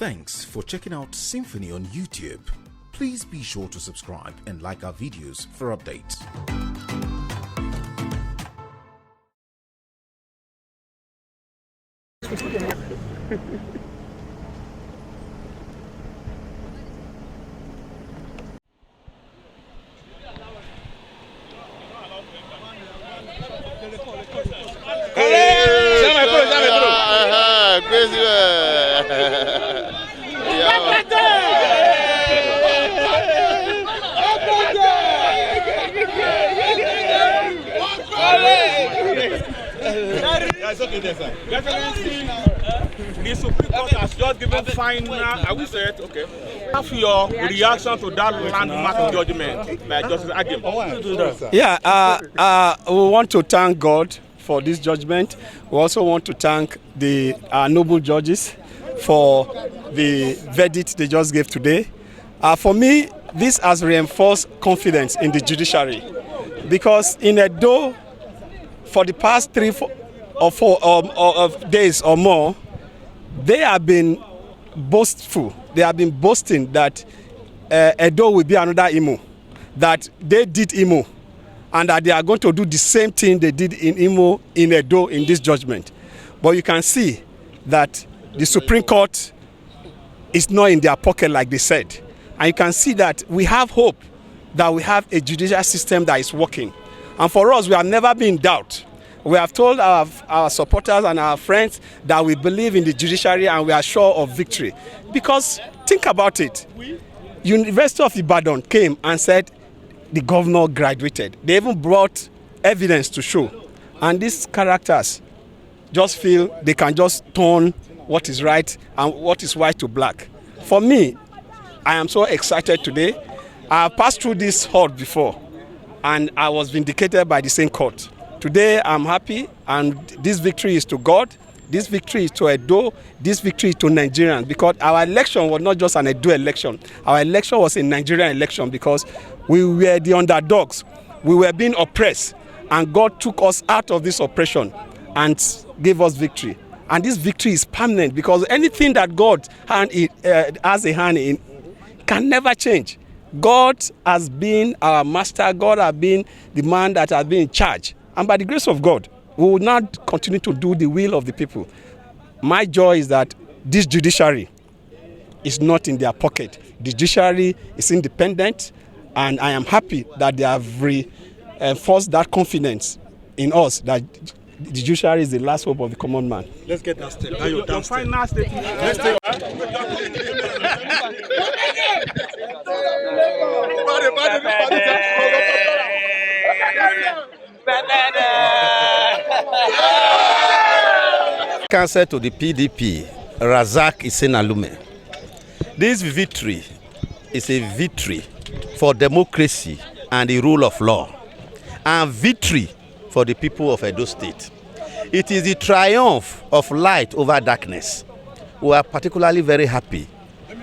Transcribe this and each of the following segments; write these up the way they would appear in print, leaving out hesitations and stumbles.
Thanks for checking out Symphony on YouTube. Please be sure to subscribe and like our videos for updates. The Supreme Court has just given final, I will say it, okay. Have your reaction to that landmark judgment by Justice Agim? Yeah, we want to thank God for this judgment. We also want to thank the noble judges for the verdict they just gave today. For me, this has reinforced confidence in the judiciary, because in Edo, for the past 3 or 4 days or more, they have been boastful. They have been boasting that Edo will be another Imo, that they did Imo, and that they are going to do the same thing they did in Imo in Edo in this judgment. But you can see that the Supreme Court is not in their pocket like they said. And you can see that we have hope that we have a judicial system that is working. And for us, we have never been in doubt. We have told our supporters and our friends that we believe in the judiciary and we are sure of victory. Because think about it. University of Ibadan came and said the governor graduated. They even brought evidence to show. And these characters just feel they can just turn what is right and what is white to black. For me, I am so excited today. I have passed through this hall before and I was vindicated by the same court. Today I'm happy, and this victory is to God, this victory is to Edo, this victory is to Nigerians, because our election was not just an Edo election. Our election was a Nigerian election because we were the underdogs. We were being oppressed, and God took us out of this oppression and gave us victory. And this victory is permanent, because anything that God has a hand in can never change. God has been our master. God has been the man that has been in charge. And by the grace of God, we will not continue to do the will of the people. My joy is that this judiciary is not in their pocket. The judiciary is independent, and I am happy that they have reinforced that confidence in us, that the judiciary is the last hope of the common man. Let's get that step. Your final statement. Let's take Cancer to the PDP, Razak Isenalume. This victory is a victory for democracy and the rule of law, and victory for the people of Edo State. It is the triumph of light over darkness. We are particularly very happy.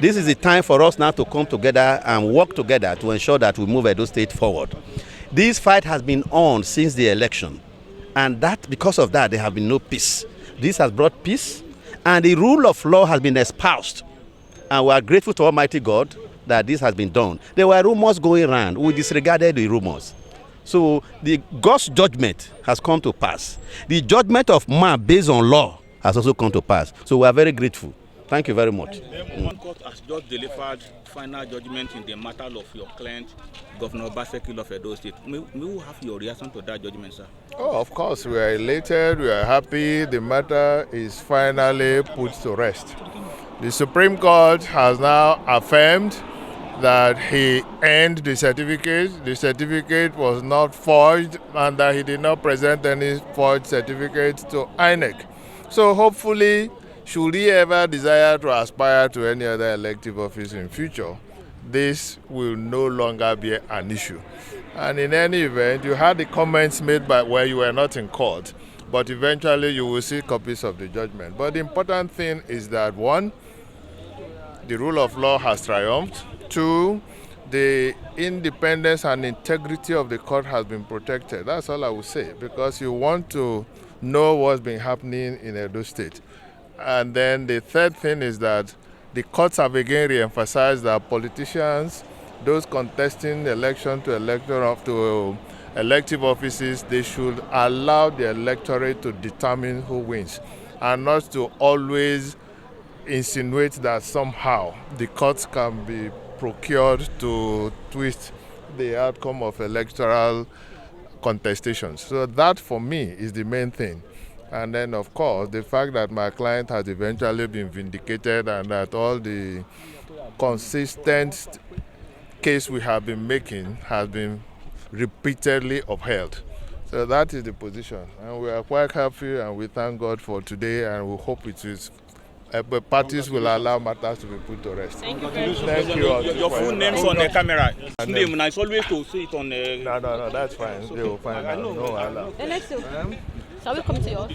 This is the time for us now to come together and work together to ensure that we move Edo State forward. This fight has been on since the election, and that because of that there have been no peace. This has brought peace, and the rule of law has been espoused, and we are grateful to Almighty God that this has been done. There were rumors going around. We disregarded the rumors. So God's judgment has come to pass. The judgment of man based on law has also come to pass. So we are very grateful. Thank you very much. One court has just delivered final judgment in the matter of your client, Governor Basekil of Edo State. May we have your reaction to that judgment, sir? Oh, of course, we are elated, we are happy. The matter is finally put to rest. The Supreme Court has now affirmed that he earned the certificate. The certificate was not forged, and that he did not present any forged certificate to INEC. So hopefully, should he ever desire to aspire to any other elective office in future, this will no longer be an issue. And in any event, you had the comments made by where you were not in court, but eventually you will see copies of the judgment. But the important thing is that, one, the rule of law has triumphed. Two, the independence and integrity of the court has been protected. That's all I will say, because you want to know what's been happening in Edo State. And then the third thing is that The courts have again re-emphasized that politicians, those contesting election to elective offices, they should allow the electorate to determine who wins, and not to always insinuate that somehow the courts can be procured to twist the outcome of electoral contestations. So that, for me, is the main thing. And then, of course, the fact that my client has eventually been vindicated and that all the consistent case we have been making has been repeatedly upheld. So that is the position. And we are quite happy and we thank God for today, and we hope it is parties will allow matters to be put to rest. Thank you very much. Thank you. Your full name's on the camera. Name, it's always to see it on the... No, that's fine. They will find out. No, Shall we come to yours?